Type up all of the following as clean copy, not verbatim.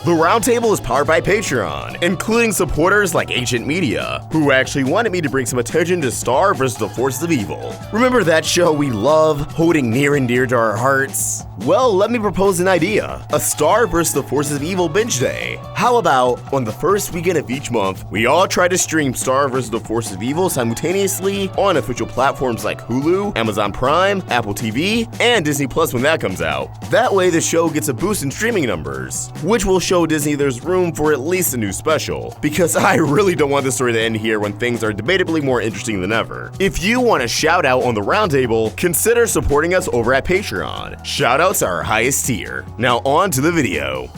The Roundtable is powered by Patreon, including supporters like Ancient Media, who actually wanted me to bring some attention to Star vs. the Forces of Evil. Remember that show we love, holding near and dear to our hearts? Well, let me propose an idea. A Star vs. the Forces of Evil binge day. How about, on the first weekend of each month, we all try to stream Star vs. the Forces of Evil simultaneously on official platforms like Hulu, Amazon Prime, Apple TV, and Disney Plus when that comes out. That way the show gets a boost in streaming numbers, which will show Disney there's room for at least a new special, because I really don't want the story to end here when things are debatably more interesting than ever. If you want a shout out on the Roundtable, consider supporting us over at Patreon. Shoutouts are our highest tier. Now on to the video.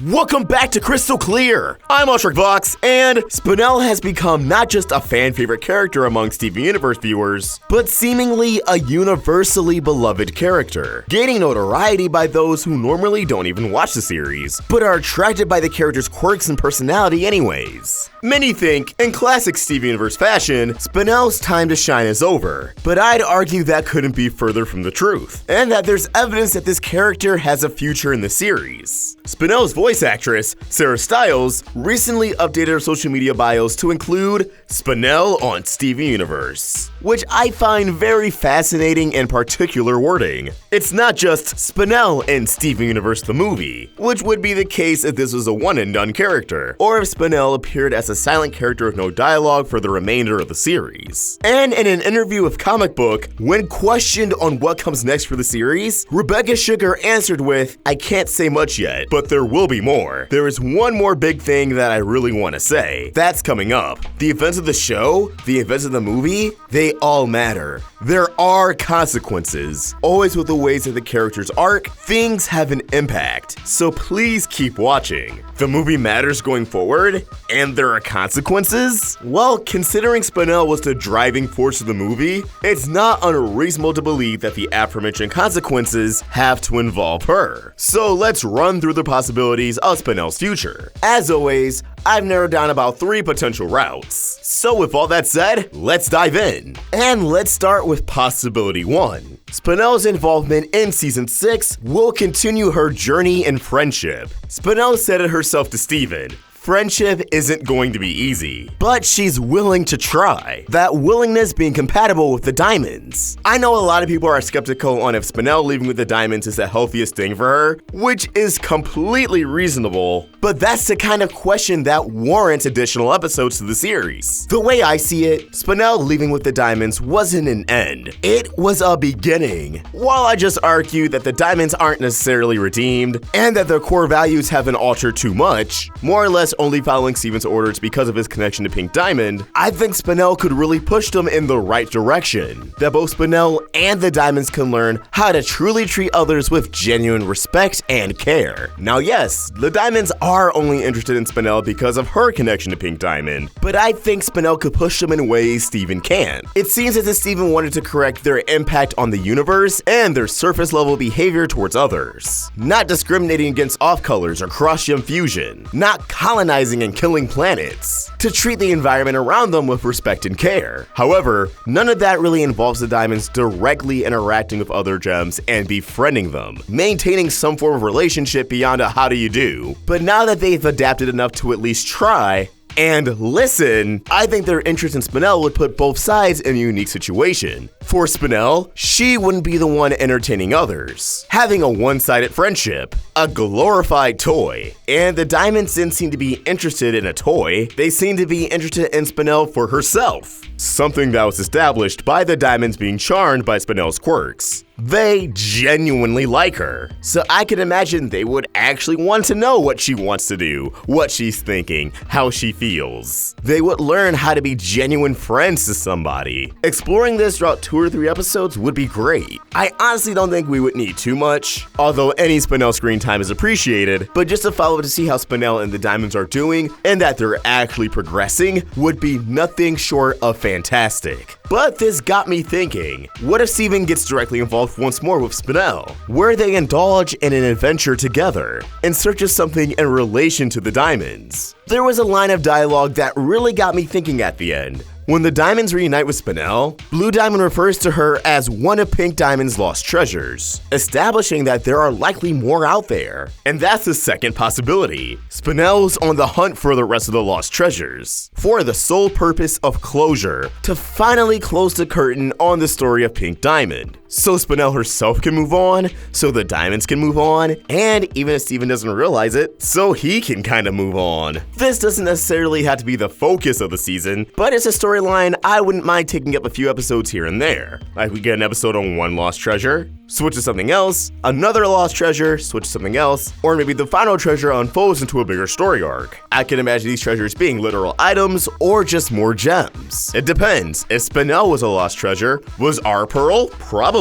Welcome back to Crystal Clear! I'm UltraVox, and Spinel has become not just a fan-favorite character among Steven Universe viewers, but seemingly a universally beloved character, gaining notoriety by those who normally don't even watch the series, but are attracted by the character's quirks and personality anyways. Many think, in classic Steven Universe fashion, Spinel's time to shine is over, but I'd argue that couldn't be further from the truth, and that there's evidence that this character has a future in the series. Spinel's voice actress, Sarah Stiles, recently updated her social media bios to include Spinel on Steven Universe, which I find very fascinating and particular wording. It's not just Spinel in Steven Universe the movie, which would be the case if this was a one-and-done character, or if Spinel appeared as a silent character with no dialogue for the remainder of the series. And in an interview with Comic Book, when questioned on what comes next for the series, Rebecca Sugar answered with, "I can't say much yet, but there will be more. There is one more big thing that I really want to say. That's coming up. The events of the show, the events of the movie, they all matter. There are consequences. Always with the ways that the characters arc, things have an impact. So please keep watching. The movie matters going forward, and there are consequences?" Well, considering Spinel was the driving force of the movie, it's not unreasonable to believe that the aforementioned consequences have to involve her. So let's run through the possibilities of Spinel's future. As always, I've narrowed down about 3 potential routes. So with all that said, let's dive in. And let's start with possibility 1. Spinel's involvement in Season 6 will continue her journey in friendship. Spinel said it herself to Steven. Friendship isn't going to be easy, but she's willing to try. That willingness being compatible with the diamonds. I know a lot of people are skeptical on if Spinel leaving with the diamonds is the healthiest thing for her, which is completely reasonable, but that's the kind of question that warrants additional episodes to the series. The way I see it, Spinel leaving with the diamonds wasn't an end. It was a beginning. While I just argue that the diamonds aren't necessarily redeemed, and that their core values haven't altered too much, more or less only following Steven's orders because of his connection to Pink Diamond, I think Spinel could really push them in the right direction. That both Spinel and the diamonds can learn how to truly treat others with genuine respect and care. Now yes, the diamonds are only interested in Spinel because of her connection to Pink Diamond, but I think Spinel could push them in ways Steven can't. It seems as if Steven wanted to correct their impact on the universe and their surface level behavior towards others. Not discriminating against off-colors or cross-gem fusion. Not colonizing and killing planets, to treat the environment around them with respect and care. However, none of that really involves the diamonds directly interacting with other gems and befriending them, maintaining some form of relationship beyond a how do you do. But now that they've adapted enough to at least try and listen, I think their interest in Spinel would put both sides in a unique situation. For Spinel, she wouldn't be the one entertaining others, having a one-sided friendship, a glorified toy. And the diamonds didn't seem to be interested in a toy, they seemed to be interested in Spinel for herself. Something that was established by the diamonds being charmed by Spinel's quirks. They genuinely like her, so I can imagine they would actually want to know what she wants to do, what she's thinking, how she feels. They would learn how to be genuine friends to somebody. Exploring this throughout 2 or 3 episodes would be great. I honestly don't think we would need too much, although any Spinel screen time is appreciated, but just a follow-up to see how Spinel and the diamonds are doing and that they're actually progressing would be nothing short of fantastic. But this got me thinking, what if Steven gets directly involved once more with Spinel, where they indulge in an adventure together, in search of something in relation to the diamonds? There was a line of dialogue that really got me thinking at the end. When the Diamonds reunite with Spinel, Blue Diamond refers to her as one of Pink Diamond's lost treasures, establishing that there are likely more out there. And that's the second possibility. Spinel's on the hunt for the rest of the lost treasures, for the sole purpose of closure, to finally close the curtain on the story of Pink Diamond. So Spinel herself can move on, so the Diamonds can move on, and even if Steven doesn't realize it, so he can kinda move on. This doesn't necessarily have to be the focus of the season, but it's a storyline I wouldn't mind taking up a few episodes here and there. Like we get an episode on one lost treasure, switch to something else, another lost treasure, switch to something else, or maybe the final treasure unfolds into a bigger story arc. I can imagine these treasures being literal items or just more gems. It depends. If Spinel was a lost treasure, was our Pearl? Probably.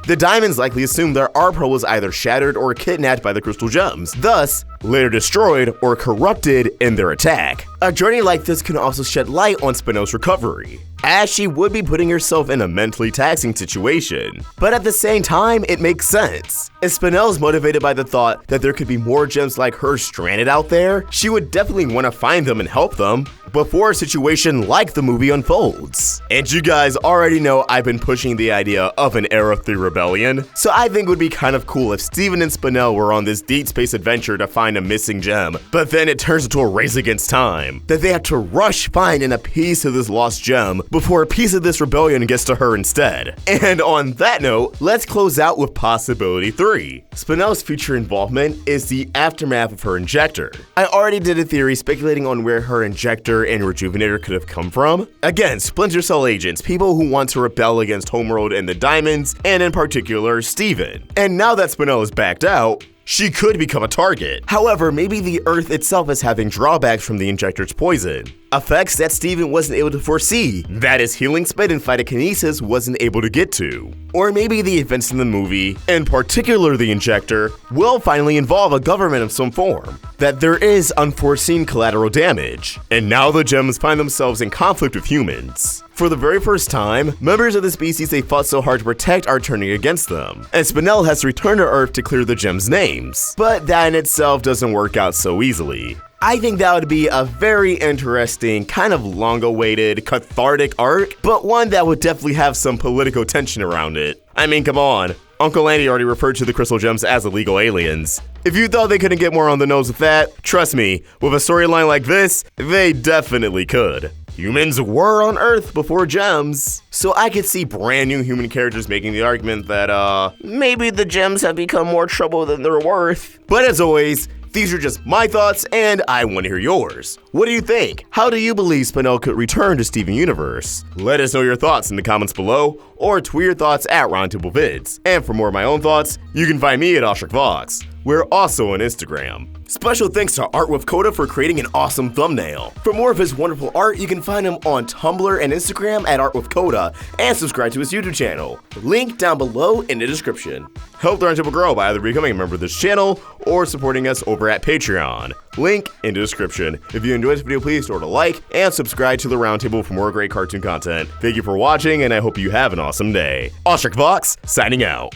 The Diamonds likely assumed that our Pearl was either shattered or kidnapped by the crystal gems, thus later destroyed or corrupted in their attack. A journey like this can also shed light on Spinel's recovery, as she would be putting herself in a mentally taxing situation. But at the same time, it makes sense. If Spinel's motivated by the thought that there could be more gems like her stranded out there, she would definitely want to find them and help them before a situation like the movie unfolds. And you guys already know I've been pushing the idea of an Era 3 rebellion, so I think it would be kind of cool if Steven and Spinel were on this deep space adventure to find a missing gem, but then it turns into a race against time, that they have to rush finding a piece of this lost gem before a piece of this rebellion gets to her instead. And on that note, let's close out with possibility 3. Spinel's future involvement is the aftermath of her injector. I already did a theory speculating on where her injector and rejuvenator could have come from. Again, Splinter Cell agents, people who want to rebel against Homeworld and the Diamonds, and in particular, Steven. And now that Spinel is backed out, she could become a target. However, maybe the Earth itself is having drawbacks from the injector's poison, effects that Steven wasn't able to foresee, that his healing spit and phytokinesis wasn't able to get to. Or maybe the events in the movie, in particular the injector, will finally involve a government of some form, that there is unforeseen collateral damage, and now the gems find themselves in conflict with humans. For the very first time, members of the species they fought so hard to protect are turning against them, and Spinel has to return to Earth to clear the gems' names. But that in itself doesn't work out so easily. I think that would be a very interesting, kind of long-awaited, cathartic arc, but one that would definitely have some political tension around it. I mean, come on. Uncle Andy already referred to the crystal gems as illegal aliens. If you thought they couldn't get more on the nose with that, trust me, with a storyline like this, they definitely could. Humans were on Earth before gems, so I could see brand new human characters making the argument that, maybe the gems have become more trouble than they're worth. But as always, these are just my thoughts, and I want to hear yours. What do you think? How do you believe Spinel could return to Steven Universe? Let us know your thoughts in the comments below, or tweet your thoughts at Roundtable Vids. And for more of my own thoughts, you can find me at ARTWITHKODA. We're also on Instagram. Special thanks to ARTWITHKODA for creating an awesome thumbnail. For more of his wonderful art, you can find him on Tumblr and Instagram at ARTWITHKODA, and subscribe to his YouTube channel. Link down below in the description. Help the Roundtable grow by either becoming a member of this channel or supporting us over at Patreon. Link in the description. If you enjoyed this video, please throw it a like and subscribe to the Roundtable for more great cartoon content. Thank you for watching, and I hope you have an awesome day. ARTWITHKODA signing out.